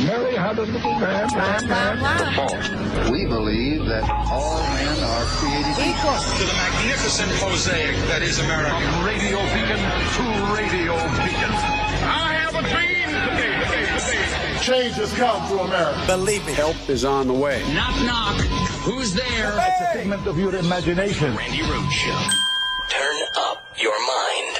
Mary had a little man. We believe that all men are created equal. To the magnificent mosaic that is America. From radio beacon to radio beacon. I have a dream. Change has come to America. Believe me. Help is on the way. Knock, knock. Who's there? It's a figment of your imagination. Randi Rhodes Show. Turn up your mind.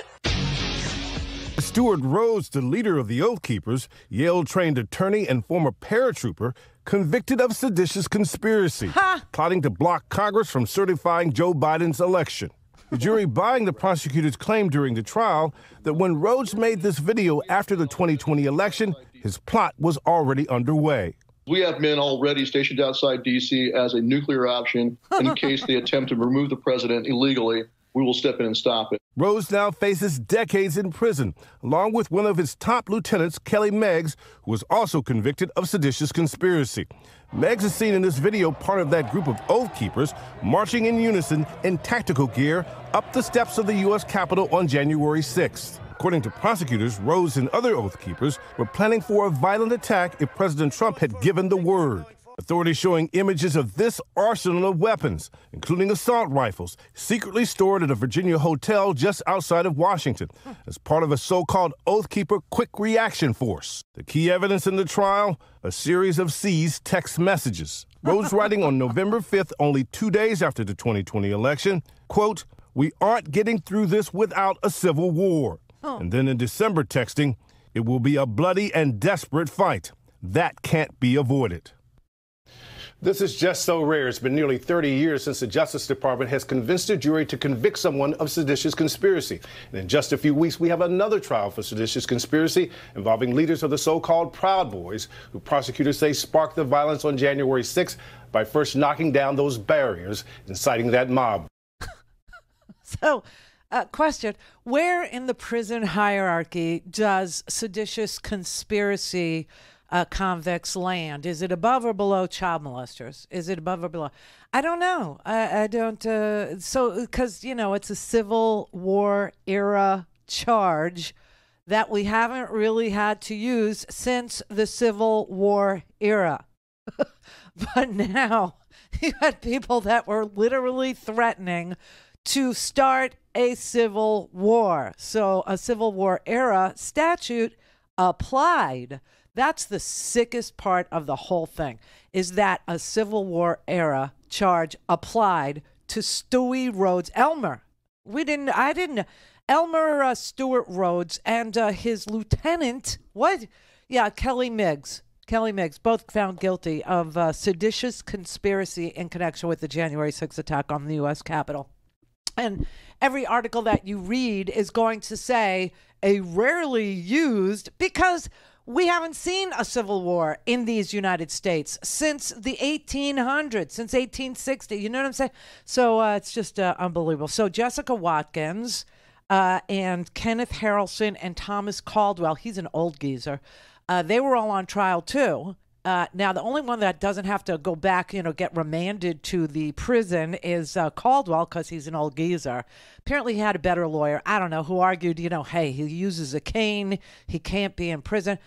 Stuart Rhodes, the leader of the Oath Keepers, Yale-trained attorney and former paratrooper, convicted of seditious conspiracy, plotting to block Congress from certifying Joe Biden's election. The jury buying the prosecutor's claim during the trial that when Rhodes made this video after the 2020 election, his plot was already underway. We have men already stationed outside D.C. as a nuclear option in case they attempt to remove the president illegally. We will step in and stop it. Rhodes now faces decades in prison, along with one of his top lieutenants, Kelly Meggs, who was also convicted of seditious conspiracy. Meggs is seen in this video part of that group of Oath Keepers marching in unison in tactical gear up the steps of the U.S. Capitol on January 6th. According to prosecutors, Rhodes and other Oath Keepers were planning for a violent attack if President Trump had given the word. Authorities showing images of this arsenal of weapons, including assault rifles, secretly stored at a Virginia hotel just outside of Washington as part of a so-called Oath Keeper Quick Reaction Force. The key evidence in the trial, a series of seized text messages. Rhodes writing on November 5th, only 2 days after the 2020 election, quote, "We aren't getting through this without a civil war." And then in December texting, "It will be a bloody and desperate fight. That can't be avoided." This is just so rare. It's been nearly 30 years since the Justice Department has convinced a jury to convict someone of seditious conspiracy. And in just a few weeks, we have another trial for seditious conspiracy involving leaders of the so-called Proud Boys, who prosecutors say sparked the violence on January 6th by first knocking down those barriers, inciting that mob. So, question, where in the prison hierarchy does seditious conspiracy convicts land? Is it above or below child molesters? Is it above or below? I don't know. I don't. Because, it's a Civil War era charge that we haven't really had to use since the Civil War era. But now you had people that were literally threatening to start a civil war. So a Civil War era statute applied. That's the sickest part of the whole thing, is that a Civil War era charge applied to Stewie Rhodes. Elmer. Elmer Stewart Rhodes and his lieutenant, Kelly Meggs. Kelly Meggs, both found guilty of seditious conspiracy in connection with the January 6th attack on the U.S. Capitol. And every article that you read is going to say a rarely used, because we haven't seen a civil war in these United States since the 1800s, since 1860. You know what I'm saying? So it's just unbelievable. So Jessica Watkins and Kenneth Harrelson and Thomas Caldwell, he's an old geezer, they were all on trial too. Now, the only one that doesn't have to go back, get remanded to the prison is Caldwell, because he's an old geezer. Apparently, he had a better lawyer, I don't know, who argued, hey, he uses a cane, he can't be in prison.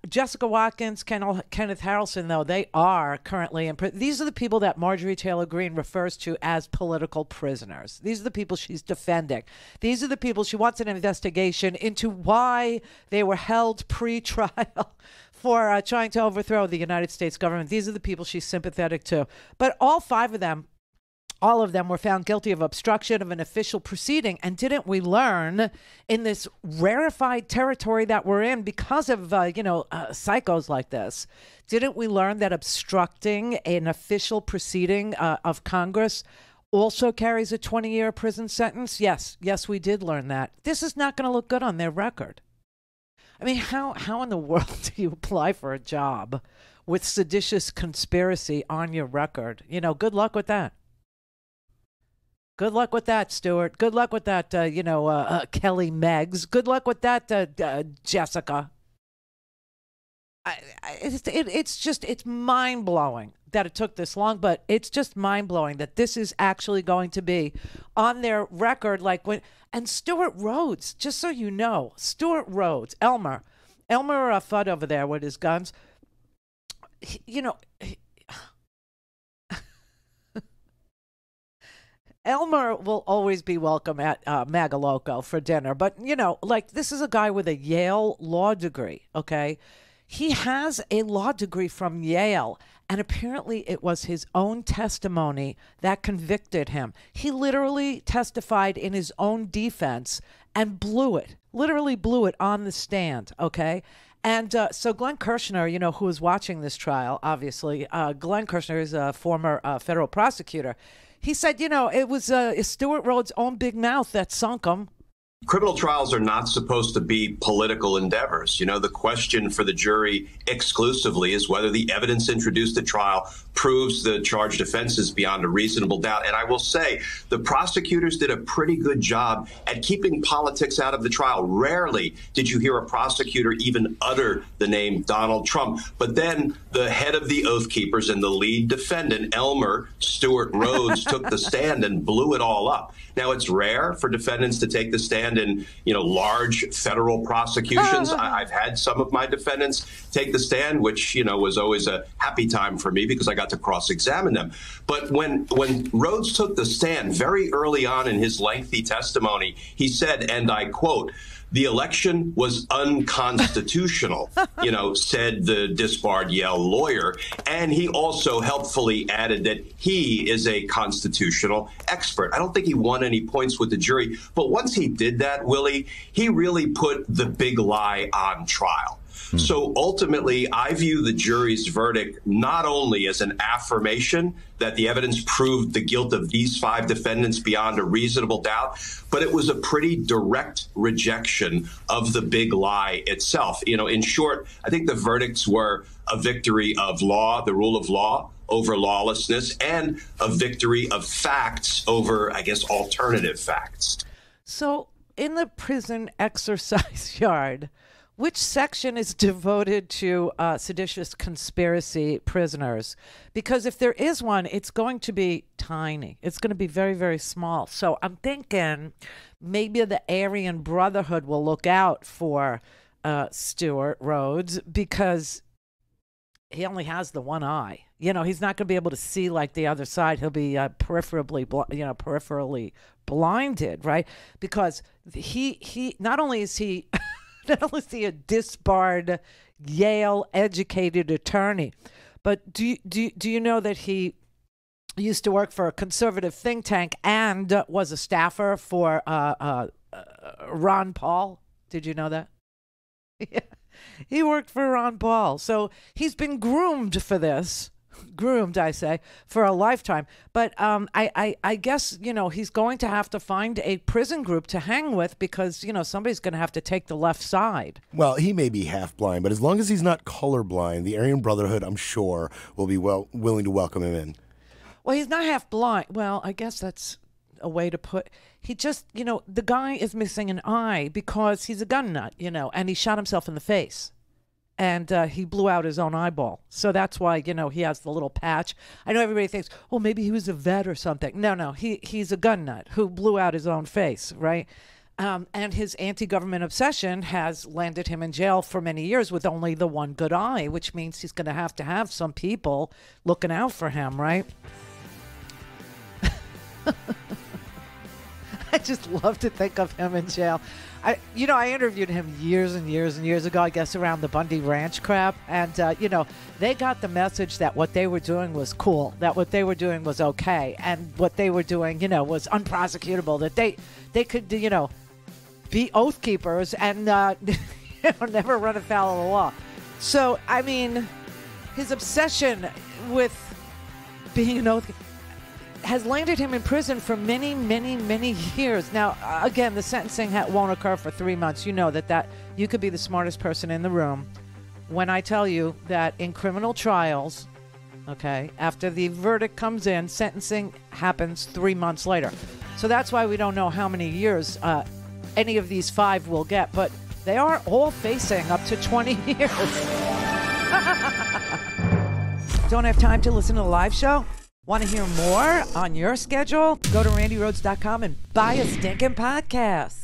Jessica Watkins, Kenneth Harrelson, though, they are currently in prison. These are the people that Marjorie Taylor Greene refers to as political prisoners. These are the people she's defending. These are the people she wants an investigation into why they were held pre-trial for trying to overthrow the United States government. These are the people she's sympathetic to. But all of them were found guilty of obstruction of an official proceeding. And didn't we learn in this rarefied territory that we're in because of, psychos like this, didn't we learn that obstructing an official proceeding of Congress also carries a 20-year prison sentence? Yes, we did learn that. This is not going to look good on their record. I mean, how in the world do you apply for a job with seditious conspiracy on your record? Good luck with that. Good luck with that, Stuart. Good luck with that, Kelly Meggs. Good luck with that, Jessica. It's mind-blowing that it took this long, but it's just mind-blowing that this is actually going to be on their record. And Stuart Rhodes, just so you know, Stuart Rhodes, Elmer Fudd over there with his guns, Elmer will always be welcome at Magaloco for dinner. But, this is a guy with a Yale law degree, okay? He has a law degree from Yale, and apparently it was his own testimony that convicted him. He literally testified in his own defense and literally blew it on the stand, okay? And so Glenn Kirshner, who was watching this trial, obviously, Glenn Kirshner is a former federal prosecutor. He said, it was Stuart Rhodes' own big mouth that sunk him. Criminal trials are not supposed to be political endeavors. The question for the jury exclusively is whether the evidence introduced at trial proves the charged offenses beyond a reasonable doubt. And I will say the prosecutors did a pretty good job at keeping politics out of the trial. Rarely did you hear a prosecutor even utter the name Donald Trump. But then the head of the Oath Keepers and the lead defendant, Elmer Stuart Rhodes, took the stand and blew it all up. Now, it's rare for defendants to take the stand in, large federal prosecutions. I've had some of my defendants take the stand, which, was always a happy time for me because I got to cross-examine them. But when Rhodes took the stand very early on in his lengthy testimony, he said, and I quote, "The election was unconstitutional," said the disbarred Yale lawyer. And he also helpfully added that he is a constitutional expert. I don't think he won any points with the jury. But once he did that, Willie, he really put the big lie on trial. So ultimately, I view the jury's verdict not only as an affirmation that the evidence proved the guilt of these 5 defendants beyond a reasonable doubt, but it was a pretty direct rejection of the big lie itself. In short, I think the verdicts were a victory of law, the rule of law, over lawlessness, and a victory of facts over, I guess, alternative facts. So in the prison exercise yard, which section is devoted to seditious conspiracy prisoners? Because if there is one, it's going to be tiny. It's going to be very, very small. So I'm thinking maybe the Aryan Brotherhood will look out for Stuart Rhodes because he only has the one eye. He's not going to be able to see like the other side. He'll be peripherally blinded, right? Because he not only is he not only is he a disbarred, Yale-educated attorney, but do you know that he used to work for a conservative think tank and was a staffer for Ron Paul? Did you know that? Yeah. He worked for Ron Paul. So he's been groomed for this. Groomed, I say, for a lifetime. But I guess, he's going to have to find a prison group to hang with because, somebody's going to have to take the left side. Well, he may be half blind, but as long as he's not colorblind, the Aryan Brotherhood, I'm sure, will be willing to welcome him in. Well, he's not half blind. Well, I guess that's a way to put. He just, the guy is missing an eye because he's a gun nut, and he shot himself in the face. And he blew out his own eyeball. So that's why, he has the little patch. I know everybody thinks, well, maybe he was a vet or something. No, he's a gun nut who blew out his own face, right? And his anti-government obsession has landed him in jail for many years with only the one good eye, which means he's going to have some people looking out for him, right? I just love to think of him in jail. I interviewed him years and years and years ago, I guess, around the Bundy Ranch crap. And, they got the message that what they were doing was cool, that what they were doing was okay. And what they were doing, was unprosecutable, that they could, be oath keepers and never run afoul of the law. So, I mean, his obsession with being an oath keeper has landed him in prison for many, many, many years. Now, again, the sentencing won't occur for 3 months. You know that you could be the smartest person in the room when I tell you that in criminal trials, okay, after the verdict comes in, sentencing happens 3 months later. So that's why we don't know how many years any of these 5 will get, but they are all facing up to 20 years. Don't have time to listen to the live show? Want to hear more on your schedule? Go to randyrhodes.com and buy a stinking podcast.